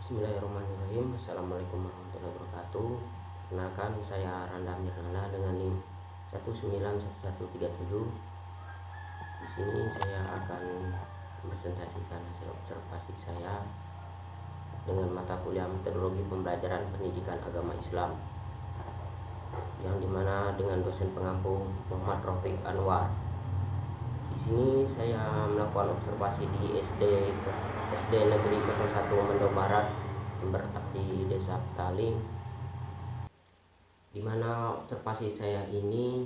Bismillahirrahmanirrahim. Assalamualaikum warahmatullahi wabarakatuh. Kenalkan, saya Randa Mirnala dengan NIM 191137. Di sini saya akan mempresentasikan hasil observasi saya dengan mata kuliah metodologi pembelajaran pendidikan agama Islam, yang dimana dengan dosen pengampu Muhammad Rafiq Anwar. Di sini saya melakukan observasi di SD Negeri 01 Mendo Barat yang terletak di Desa Petaling, di mana observasi saya ini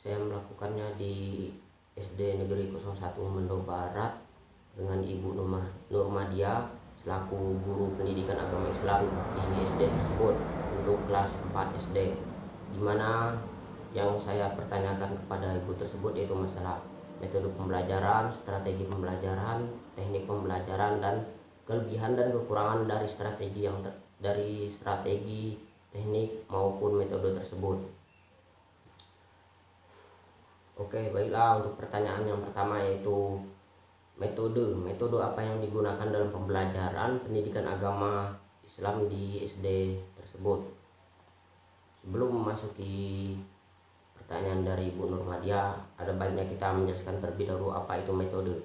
saya melakukannya di SD Negeri 01 Mendo Barat dengan Ibu Nurmadia selaku guru pendidikan agama Islam di SD tersebut untuk kelas 4 SD, di mana yang saya pertanyakan kepada ibu tersebut yaitu masalah metode pembelajaran, strategi pembelajaran, teknik pembelajaran, dan kelebihan dan kekurangan dari strategi, teknik maupun metode tersebut. Oke, baiklah, untuk pertanyaan yang pertama yaitu metode apa yang digunakan dalam pembelajaran pendidikan agama Islam di SD tersebut. Sebelum memasuki pertanyaan dari Ibu Nurmadia, ada baiknya kita menjelaskan terlebih dahulu apa itu metode.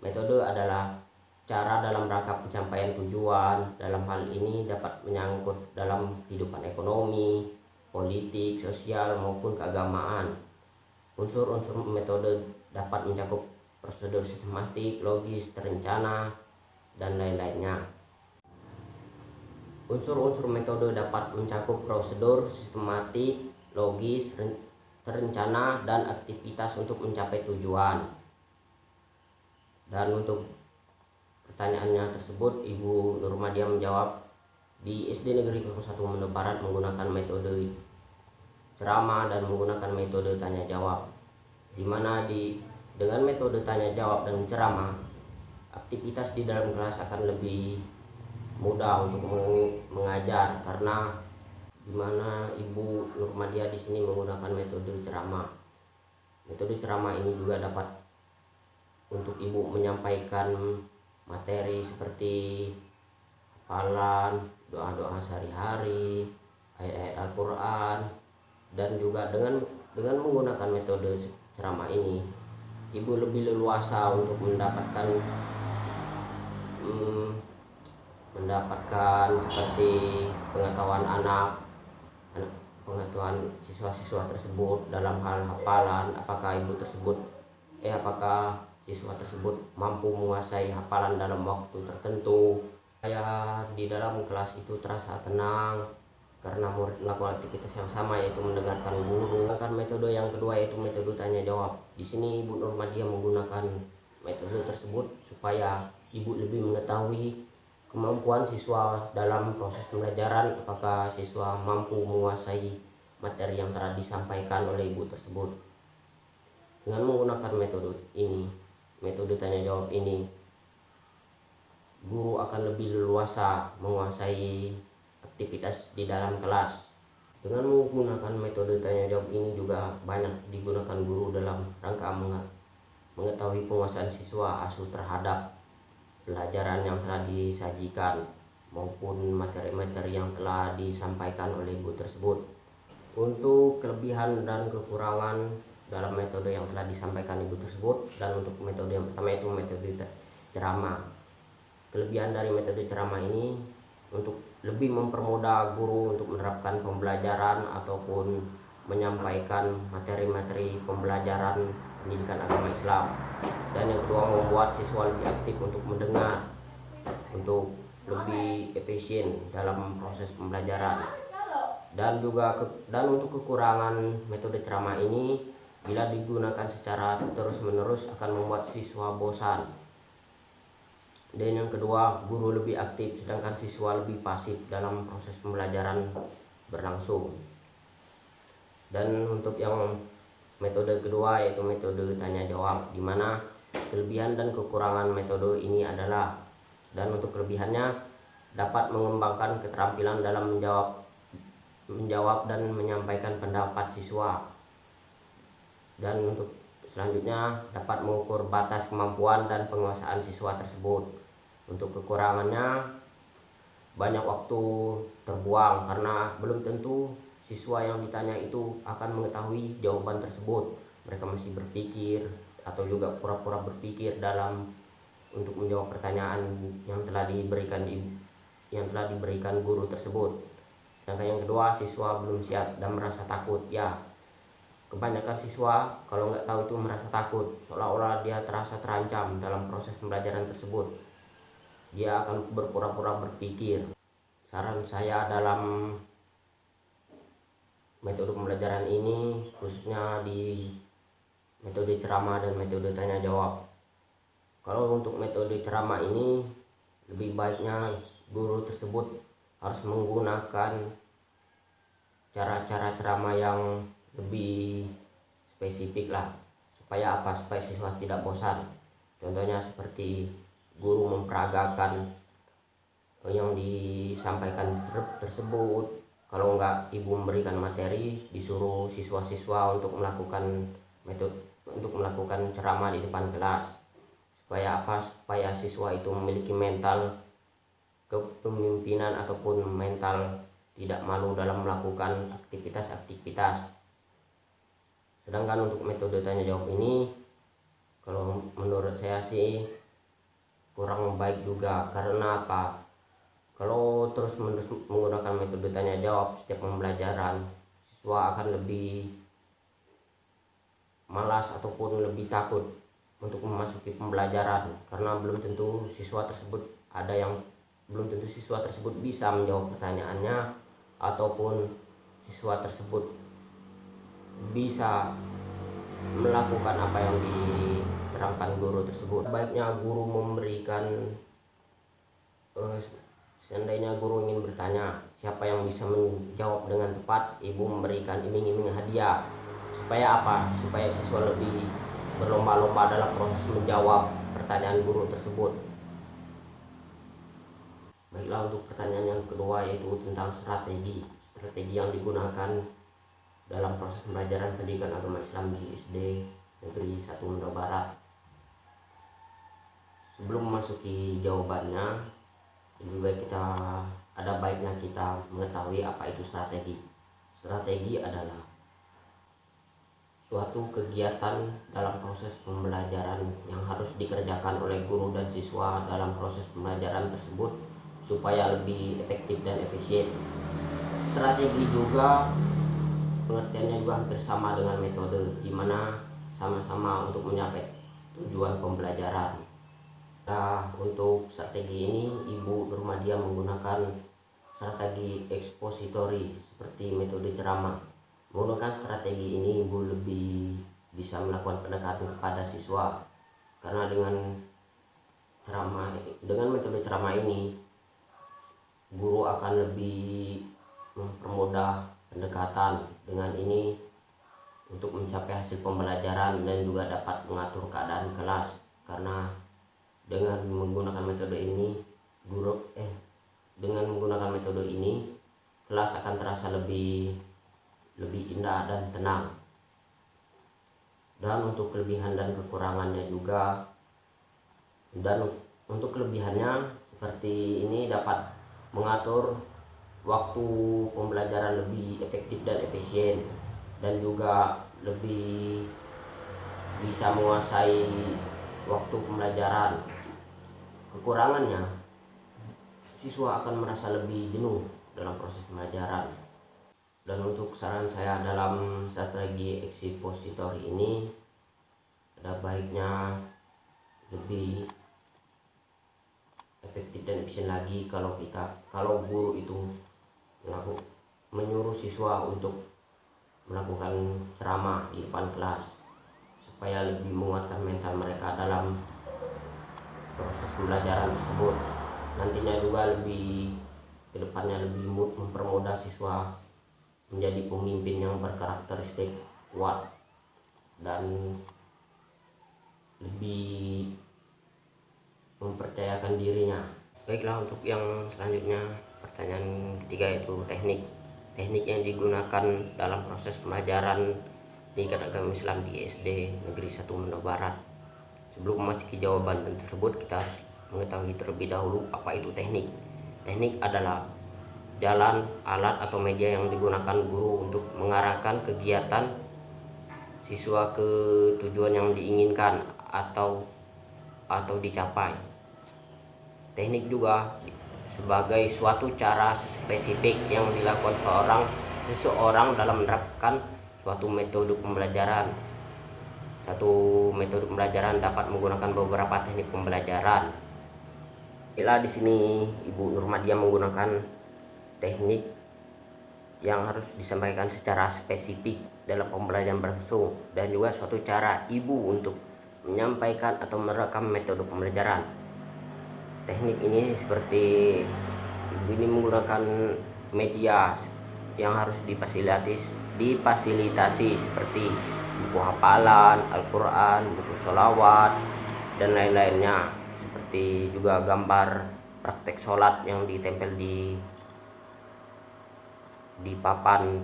Metode adalah cara dalam rangka pencapaian tujuan. Dalam hal ini dapat menyangkut dalam kehidupan ekonomi, politik, sosial maupun keagamaan. Unsur-unsur metode dapat mencakup prosedur sistematik, logis, terencana, dan lain-lainnya. Unsur-unsur metode dapat mencakup prosedur sistematik, logis, terencana, dan aktivitas untuk mencapai tujuan. Dan untuk pertanyaannya tersebut, Ibu Nurmadia menjawab, di SD Negeri 01 Mendo Barat menggunakan metode ceramah dan menggunakan metode tanya jawab, di mana dengan metode tanya jawab dan ceramah, aktivitas di dalam kelas akan lebih mudah untuk mengajar, karena dimana Ibu Nurmadia di sini menggunakan metode ceramah. Metode ceramah ini juga dapat untuk Ibu menyampaikan materi seperti hafalan, doa-doa sehari-hari, ayat-ayat Al-Quran, dan juga dengan menggunakan metode ceramah ini, Ibu lebih leluasa untuk mendapatkan seperti pengetahuan siswa-siswa tersebut dalam hal hafalan, apakah siswa tersebut mampu menguasai hafalan dalam waktu tertentu. Saya di dalam kelas itu terasa tenang karena murid melakukan aktivitas yang sama, yaitu mendengarkan guru. Sedangkan metode yang kedua yaitu metode tanya jawab. Di sini Ibu Nurmadia menggunakan metode tersebut supaya Ibu lebih mengetahui kemampuan siswa dalam proses pembelajaran, apakah siswa mampu menguasai materi yang telah disampaikan oleh ibu tersebut. Dengan menggunakan metode tanya jawab ini, guru akan lebih leluasa menguasai aktivitas di dalam kelas. Dengan menggunakan metode tanya jawab ini juga banyak digunakan guru dalam rangka mengetahui penguasaan siswa asuh terhadap pelajaran yang telah disajikan maupun materi-materi yang telah disampaikan oleh ibu tersebut. Untuk kelebihan dan kekurangan dalam metode yang telah disampaikan ibu tersebut, dan untuk metode yang pertama itu metode ceramah. Kelebihan dari metode ceramah ini untuk lebih mempermudah guru untuk menerapkan pembelajaran ataupun menyampaikan materi-materi pembelajaran pendidikan agama Islam. Dan yang kedua, membuat siswa lebih aktif untuk mendengar, untuk lebih efisien dalam proses pembelajaran. Dan untuk kekurangan metode ceramah ini, bila digunakan secara terus-menerus akan membuat siswa bosan. Dan yang kedua, guru lebih aktif sedangkan siswa lebih pasif dalam proses pembelajaran berlangsung. Dan untuk yang metode kedua yaitu metode tanya jawab, di mana kelebihan dan kekurangan metode ini adalah, dan untuk kelebihannya dapat mengembangkan keterampilan dalam menjawab dan menyampaikan pendapat siswa. Dan untuk selanjutnya dapat mengukur batas kemampuan dan penguasaan siswa tersebut. Untuk kekurangannya banyak waktu terbuang karena belum tentu siswa yang ditanya itu akan mengetahui jawaban tersebut. Mereka masih berpikir atau juga pura-pura berpikir dalam untuk menjawab pertanyaan yang telah diberikan guru tersebut. Sedangkan yang kedua, siswa belum siap dan merasa takut. Ya, kebanyakan siswa kalau nggak tahu itu merasa takut, seolah-olah dia terasa terancam dalam proses pembelajaran tersebut. Dia akan berpura-pura berpikir. Saran saya dalam metode pembelajaran ini, khususnya di metode ceramah dan metode tanya jawab. Kalau untuk metode ceramah ini, lebih baiknya guru tersebut harus menggunakan cara-cara ceramah yang lebih spesifik lah. Supaya apa? Supaya siswa tidak bosan. Contohnya seperti guru memperagakan yang disampaikan tersebut. Kalau enggak, ibu memberikan materi, disuruh siswa-siswa untuk melakukan ceramah di depan kelas. Supaya apa? Supaya siswa itu memiliki mental kepemimpinan ataupun mental tidak malu dalam melakukan aktivitas-aktivitas. Sedangkan untuk metode tanya jawab ini, kalau menurut saya sih kurang baik juga. Karena apa? Kalau terus menerus menggunakan metode tanya jawab setiap pembelajaran, siswa akan lebih malas ataupun lebih takut untuk memasuki pembelajaran, karena belum tentu siswa tersebut bisa menjawab pertanyaannya, ataupun siswa tersebut bisa melakukan apa yang diterangkan guru tersebut. Baiknya guru memberikan, seandainya guru ingin bertanya siapa yang bisa menjawab dengan tepat, ibu memberikan iming-iming hadiah. Supaya apa? Supaya siswa lebih berlomba-lomba dalam proses menjawab pertanyaan guru tersebut. Baiklah, untuk pertanyaan yang kedua, yaitu tentang strategi yang digunakan dalam proses pembelajaran pendidikan agama Islam di SD Negeri 1 Menda Barat. Sebelum memasuki jawabannya, ada baiknya kita mengetahui apa itu strategi. Strategi adalah suatu kegiatan dalam proses pembelajaran yang harus dikerjakan oleh guru dan siswa dalam proses pembelajaran tersebut supaya lebih efektif dan efisien. Strategi juga pengertiannya juga hampir sama dengan metode, di mana sama-sama untuk mencapai tujuan pembelajaran. Nah, untuk strategi ini, Ibu Nurmadia menggunakan strategi ekspositori seperti metode ceramah. Menggunakan strategi ini, Ibu lebih bisa melakukan pendekatan kepada siswa, karena dengan metode ceramah ini, guru akan lebih mempermudah pendekatan. Dengan ini untuk mencapai hasil pembelajaran dan juga dapat mengatur keadaan kelas, karena dengan menggunakan metode ini kelas akan terasa lebih indah dan tenang. Dan untuk kelebihan dan kekurangannya juga, dan untuk kelebihannya seperti ini, dapat mengatur waktu pembelajaran lebih efektif dan efisien, dan juga lebih bisa menguasai waktu pembelajaran. Kekurangannya, siswa akan merasa lebih jenuh dalam proses pembelajaran. Dan untuk saran saya dalam strategi ekspositori ini, ada baiknya lebih efektif dan efisien lagi kalau guru itu menyuruh siswa untuk melakukan ceramah di depan kelas, supaya lebih menguatkan mental mereka dalam proses pembelajaran tersebut. Nantinya juga kedepannya lebih mempermudah siswa menjadi pemimpin yang berkarakteristik kuat dan lebih mempercayakan dirinya. Baiklah, untuk yang selanjutnya, pertanyaan ketiga, yaitu teknik yang digunakan dalam proses pembelajaran pendidikan agama Islam di SD Negeri 1 Menda Barat. Sebelum memasuki jawaban tersebut, kita harus mengetahui terlebih dahulu apa itu teknik. Teknik adalah jalan, alat atau media yang digunakan guru untuk mengarahkan kegiatan siswa ke tujuan yang diinginkan atau dicapai. Teknik juga sebagai suatu cara spesifik yang dilakukan seseorang dalam menerapkan suatu metode pembelajaran. Satu metode pembelajaran dapat menggunakan beberapa teknik pembelajaran. Bila di sini Ibu Nurmadia menggunakan teknik yang harus disampaikan secara spesifik dalam pembelajaran berlangsung, dan juga suatu cara Ibu untuk menyampaikan atau merekam metode pembelajaran. Teknik ini seperti Ibu ini menggunakan media yang harus difasilitasi seperti buku hafalan, Al-Quran, buku sholawat, dan lain-lainnya. Seperti juga gambar praktek sholat yang ditempel di papan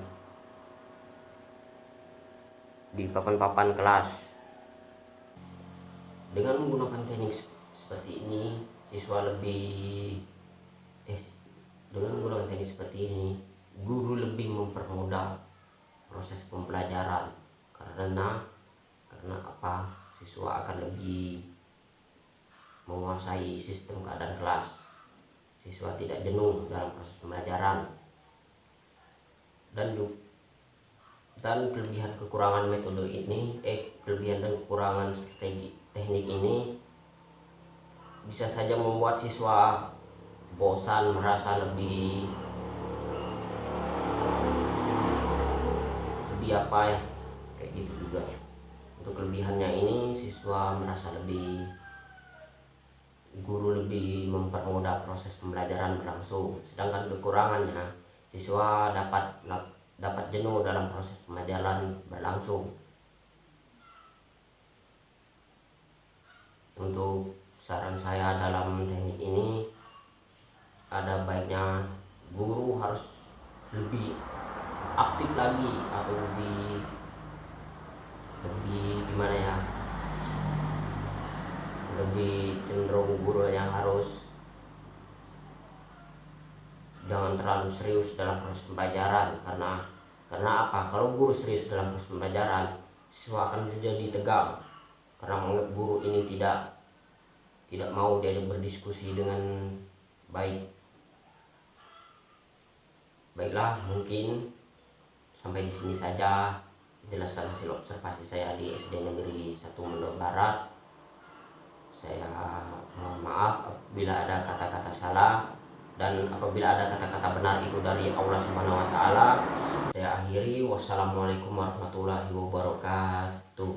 kelas. Dengan menggunakan teknik seperti ini, guru lebih mempermudah proses pembelajaran karena apa? Siswa akan lebih menguasai sistem keadaan kelas. Siswa tidak jenuh dalam proses pembelajaran. Dan kelebihan kekurangan metode ini, kelebihan dan kekurangan strategi teknik ini bisa saja membuat siswa bosan, merasa lebih apa ya, kayak gitu juga. Untuk kelebihannya ini, siswa merasa guru lebih mempermudah proses pembelajaran berlangsung. Sedangkan kekurangannya, siswa dapat jenuh dalam proses pembelajaran berlangsung. Untuk saran saya dalam teknik ini, ada baiknya guru harus lebih aktif lagi, atau lebih gimana ya, lebih cenderung guru yang harus jangan terlalu serius dalam proses pembelajaran. Karena apa? Kalau guru serius dalam proses pembelajaran, siswa akan menjadi tegang karena menganggap guru ini tidak mau diajak berdiskusi dengan baik. Baiklah, mungkin sampai di sini saja penjelasan hasil observasi saya di SD Negeri 1 Mendut Barat. Saya mohon maaf apabila ada kata-kata salah, dan apabila ada kata-kata benar itu dari Allah Subhanahu wa taala. Saya akhiri, wassalamualaikum warahmatullahi wabarakatuh.